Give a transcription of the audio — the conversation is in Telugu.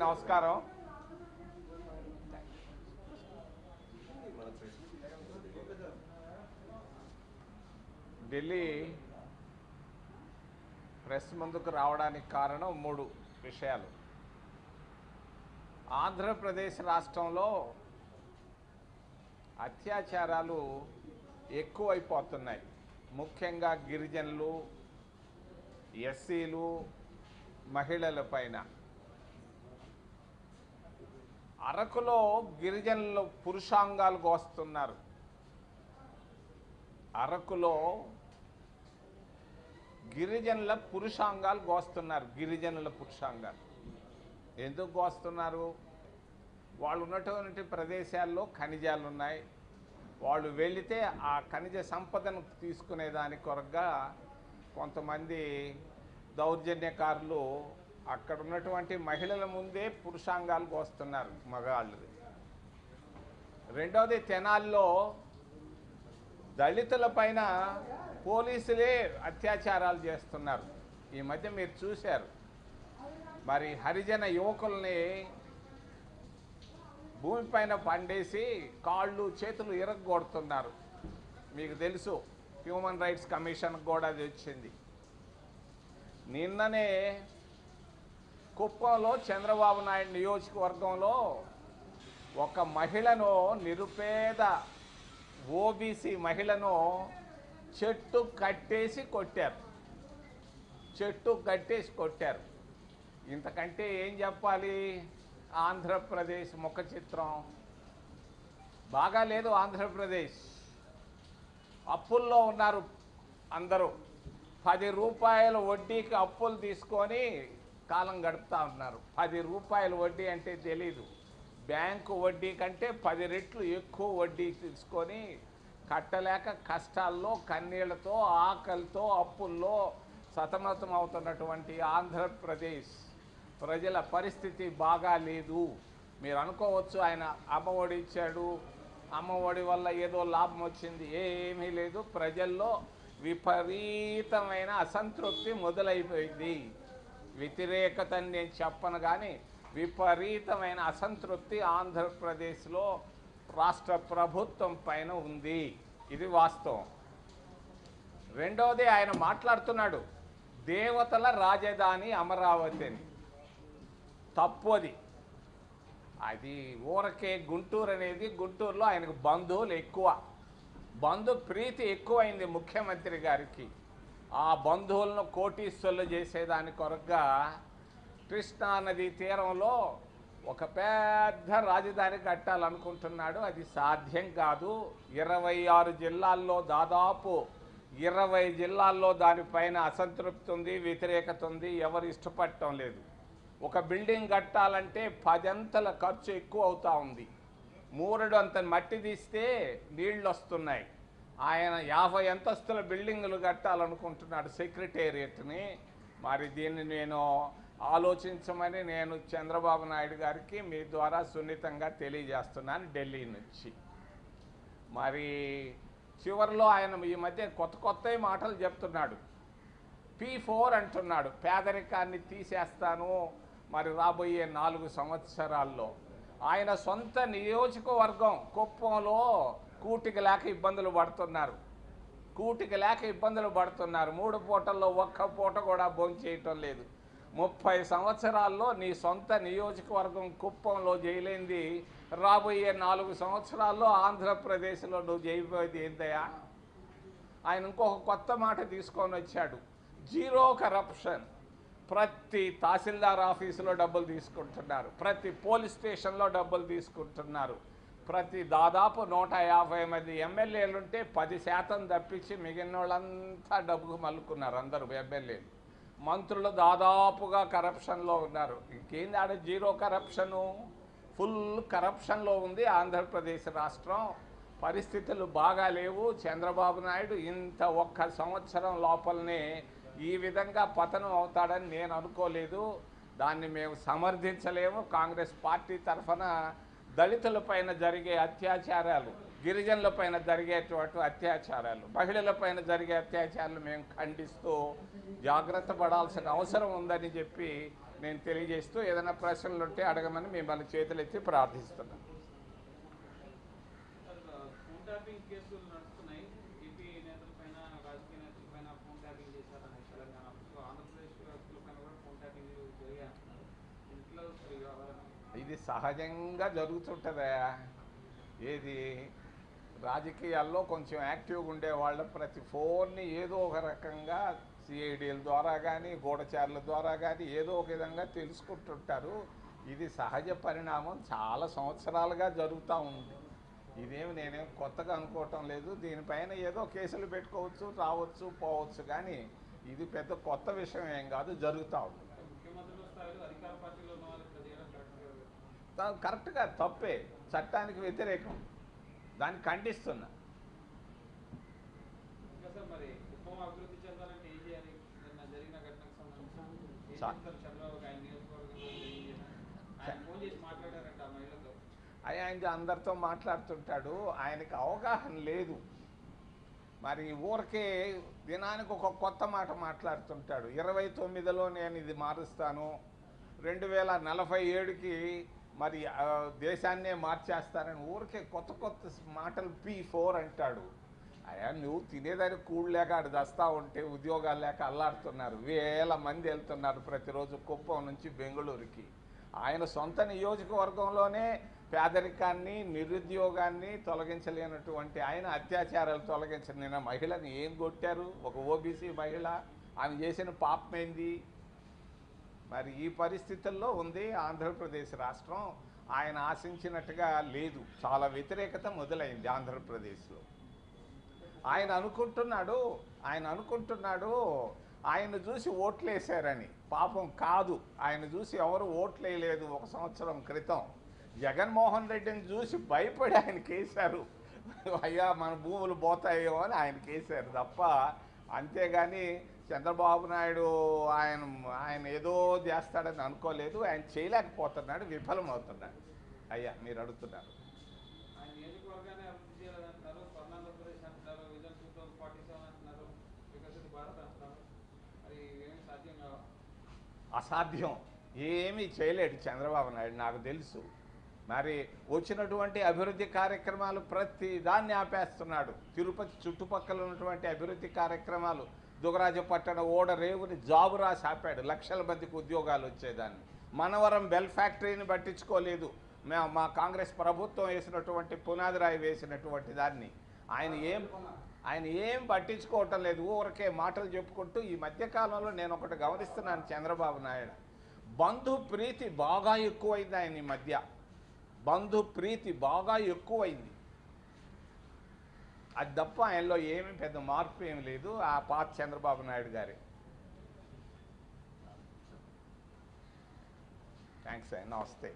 నమస్కారం. ఢిల్లీ ప్రెస్ ముందుకు రావడానికి కారణం 3 విషయాలు. ఆంధ్రప్రదేశ్ రాష్ట్రంలో అత్యాచారాలు ఎక్కువైపోతున్నాయి. ముఖ్యంగా గిరిజనులు, ఎస్సీలు, మహిళల పైన. అరకులో గిరిజనులు పురుషాంగాలు కోస్తున్నారు. అరకులో గిరిజనుల పురుషాంగాలు కోస్తున్నారు. గిరిజనుల పురుషాంగాలు ఎందుకు కోస్తున్నారు? వాళ్ళు ఉన్నటువంటి ప్రదేశాల్లో ఖనిజాలు ఉన్నాయి. వాళ్ళు వెళితే ఆ ఖనిజ సంపదను తీసుకునేదాని కొరగా కొంతమంది దౌర్జన్యకారులు అక్కడ ఉన్నటువంటి మహిళల ముందే పురుషాంగాలు కోస్తున్నారు మగాళ్ళు. రెండవది, తెనాలిలో దళితుల పైన పోలీసులే అత్యాచారాలు చేస్తున్నారు. ఈ మధ్య మీరు చూశారు. మరి హరిజన యువకుల్ని భూమిపైన పండేసి కాళ్ళు చేతులు ఇరగ్గొడుతున్నారు. మీకు తెలుసు, హ్యూమన్ రైట్స్ కమిషన్ కూడా అది వచ్చింది. నిన్ననే కుప్పంలో చంద్రబాబు నాయుడు నియోజకవర్గంలో ఒక మహిళను, నిరుపేద ఓబీసీ మహిళను చెట్టు కట్టేసి కొట్టారు. ఇంతకంటే ఏం చెప్పాలి? ఆంధ్రప్రదేశ్ ముఖ చిత్రం బాగాలేదు. ఆంధ్రప్రదేశ్ అప్పుల్లో ఉన్నారు అందరూ. 10 రూపాయల వడ్డీకి అప్పులు తీసుకొని కాలం గడుపుతూ ఉన్నారు. 10 రూపాయల వడ్డీ అంటే తెలీదు. బ్యాంకు వడ్డీ కంటే 10 రెట్లు ఎక్కువ వడ్డీ తీసుకొని కట్టలేక కష్టాల్లో, కన్నీళ్లతో, ఆకలితో, అప్పుల్లో సతమతం అవుతున్నటువంటి ఆంధ్రప్రదేశ్ ప్రజల పరిస్థితి బాగా లేదు. మీరు అనుకోవచ్చు, ఆయన అమ్మఒడి ఇచ్చాడు, అమ్మఒడి వల్ల ఏదో లాభం వచ్చింది. ఏమీ లేదు. ప్రజల్లో విపరీతమైన అసంతృప్తి మొదలైపోయింది. వ్యతిరేకత అని నేను చెప్పను, కానీ విపరీతమైన అసంతృప్తి ఆంధ్రప్రదేశ్లో రాష్ట్ర ప్రభుత్వం పైన ఉంది. ఇది వాస్తవం. రెండవది, ఆయన మాట్లాడుతున్నాడు దేవతల రాజధాని అమరావతి అని. తప్పది. అది ఊరకే గుంటూరు అనేది, గుంటూరులో ఆయనకు బంధువులు ఎక్కువ, బంధు ప్రీతి ఎక్కువైంది ముఖ్యమంత్రి గారికి. ఆ బంధువులను కోటీశ్వరులు చేసేదాని కొరగా కృష్ణానది తీరంలో ఒక పెద్ద రాజధాని కట్టాలనుకుంటున్నాడు. అది సాధ్యం కాదు. 26 జిల్లాల్లో దాదాపు 20 జిల్లాల్లో దానిపైన అసంతృప్తి ఉంది, వ్యతిరేకత ఉంది. ఎవరు ఇష్టపడటం లేదు. ఒక బిల్డింగ్ కట్టాలంటే 10 అంతల ఖర్చు ఎక్కువ అవుతూ ఉంది. 3 అంత మట్టి తీస్తే నీళ్ళు వస్తున్నాయి. ఆయన 50 అంతస్తుల బిల్డింగులు కట్టాలనుకుంటున్నాడు, సెక్రటేరియట్ని. మరి దీన్ని నేను ఆలోచించమని నేను చంద్రబాబు నాయుడు గారికి మీ ద్వారా సున్నితంగా తెలియజేస్తున్నాను ఢిల్లీ నుంచి. మరి చివరిలో ఆయన ఈ మధ్య కొత్త మాటలు చెప్తున్నాడు. P4 అంటున్నాడు, పేదరికాన్ని తీసేస్తాను మరి రాబోయే 4 సంవత్సరాల్లో. ఆయన సొంత నియోజకవర్గం కుప్పంలో కూటికి లేక ఇబ్బందులు పడుతున్నారు. 3 పూటల్లో ఒక్క పూట కూడా భోంచేయటం లేదు. 30 సంవత్సరాల్లో నీ సొంత నియోజకవర్గం కుప్పంలో చేయలేంది రాబోయే 4 సంవత్సరాల్లో ఆంధ్రప్రదేశ్లో నువ్వు చేయబోయేది ఏందయ్యా? ఆయన ఇంకొక కొత్త మాట తీసుకొని వచ్చాడు, జీరో కరప్షన్. ప్రతి తహసీల్దార్ ఆఫీసులో డబ్బులు తీసుకుంటున్నారు, ప్రతి పోలీస్ స్టేషన్లో డబ్బులు తీసుకుంటున్నారు. దాదాపు 150 మంది ఎమ్మెల్యేలుంటే 10% తప్పించి మిగిలిన వాళ్ళంతా డబ్బుకు మలుకున్నారు. అందరూ ఎమ్మెల్యేలు, మంత్రులు దాదాపుగా కరప్షన్లో ఉన్నారు. ఇంకేంది ఆడ జీరో కరప్షను? ఫుల్ కరప్షన్లో ఉంది ఆంధ్రప్రదేశ్ రాష్ట్రం. పరిస్థితులు బాగా లేవు. చంద్రబాబు నాయుడు ఒక్క సంవత్సరం లోపలనే ఈ విధంగా పతనం అవుతాడని నేను అనుకోలేదు. దాన్ని మేము సమర్థించలేము. కాంగ్రెస్ పార్టీ తరఫున దళితులపైన జరిగే అత్యాచారాలు, గిరిజనులపైన జరిగేటువంటి అత్యాచారాలు, మహిళలపైన జరిగే అత్యాచారాలు మేము ఖండిస్తూ జాగ్రత్త పడాల్సిన అవసరం ఉందని చెప్పి నేను తెలియజేస్తూ ఏదైనా ప్రశ్నలు ఉంటే అడగమని మిమ్మల్ని చేతులెత్తి ప్రార్థిస్తున్నాను. ఇది సహజంగా జరుగుతుంటుందా? ఏది రాజకీయాల్లో కొంచెం యాక్టివ్గా ఉండేవాళ్ళు ప్రతి ఫోన్ని ఏదో ఒక రకంగా సిఐడిల ద్వారా కానీ గూఢచారుల ద్వారా కానీ ఏదో ఒక విధంగా తెలుసుకుంటుంటారు. ఇది సహజ పరిణామం, చాలా సంవత్సరాలుగా జరుగుతూ ఉంది. ఇదేమి నేనేం కొత్తగా అనుకోవటం లేదు. దీనిపైన ఏదో కేసులు పెట్టుకోవచ్చు, రావచ్చు, పోవచ్చు, కానీ ఇది పెద్ద కొత్త విషయం ఏం కాదు, జరుగుతూ ఉంది. కరెక్ట్గా తప్పే, చట్టానికి వ్యతిరేకం, దాన్ని ఖండిస్తున్నా. ఆయన అందరితో మాట్లాడుతుంటాడు, ఆయనకి అవగాహన లేదు. మరి ఊరికే దినానికి ఒక కొత్త మాట మాట్లాడుతుంటాడు. 29లో నేను ఇది మారుస్తాను, 2047కి మరి దేశాన్నే మార్చేస్తారని ఊరికే కొత్త కొత్త మాటలు P4 అంటాడు. అయ్యా, నువ్వు తినేదానికి కూడు లేక ఆడు దస్తా ఉంటే ఉద్యోగాలు లేక అల్లాడుతున్నారు. వేల మంది వెళ్తున్నారు ప్రతిరోజు కుప్పం నుంచి బెంగళూరుకి. ఆయన సొంత నియోజకవర్గంలోనే పేదరికాన్ని, నిరుద్యోగాన్ని తొలగించలేనటువంటి ఆయన అత్యాచారాలు తొలగించిన మహిళని ఏం కొట్టారు? ఒక ఓబీసీ మహిళ, ఆమె చేసిన పాపమేంది? మరి ఈ పరిస్థితుల్లో ఉంది ఆంధ్రప్రదేశ్ రాష్ట్రం. ఆయన ఆశించినట్టుగా లేదు, చాలా వ్యతిరేకత మొదలైంది ఆంధ్రప్రదేశ్లో. ఆయన అనుకుంటున్నాడు ఆయన చూసి ఓట్లేశారని. పాపం కాదు, ఆయన చూసి ఎవరు ఓట్లేయలేదు. 1 సంవత్సరం క్రితం జగన్మోహన్ రెడ్డిని చూసి భయపడి ఆయన కేశారు. అయ్యా మన భూములు పోతాయేమో అని ఆయన కేశారు తప్ప, అంతేగాని చంద్రబాబు నాయుడు ఆయన ఏదో చేస్తాడని అనుకోలేదు. ఆయన చేయలేకపోతున్నాడు, విఫలమవుతున్నాడు. అయ్యా మీరు అడుగుతున్నారు. అసాధ్యం, ఏమీ చేయలేడు చంద్రబాబు నాయుడు, నాకు తెలుసు. మరి వచ్చినటువంటి అభివృద్ధి కార్యక్రమాలు ప్రతి దాన్ని ఆపేస్తున్నాడు. తిరుపతి చుట్టుపక్కల ఉన్నటువంటి అభివృద్ధి కార్యక్రమాలు, దుగరాజపట్టణ ఓడరేవుని జాబు రాసి ఆపాడు, లక్షల మందికి ఉద్యోగాలు వచ్చేదాన్ని. మనవరం బెల్ ఫ్యాక్టరీని పట్టించుకోలేదు. మా కాంగ్రెస్ ప్రభుత్వం వేసినటువంటి పునాది రాయి వేసినటువంటి దాన్ని ఆయన ఏం పట్టించుకోవటం లేదు. ఊరికే మాటలు చెప్పుకుంటూ. ఈ మధ్యకాలంలో నేను ఒకటి గమనిస్తున్నాను, చంద్రబాబు నాయుడు బంధు ప్రీతి బాగా ఎక్కువైంది. ఆయన ఈ మధ్య బంధు ప్రీతి బాగా ఎక్కువైంది. అది తప్ప ఆయనలో ఏమీ పెద్ద మార్పు ఏమి లేదు. ఆ పాత చంద్రబాబు నాయుడు గారి. థ్యాంక్స్ అయ్యా, నమస్తే.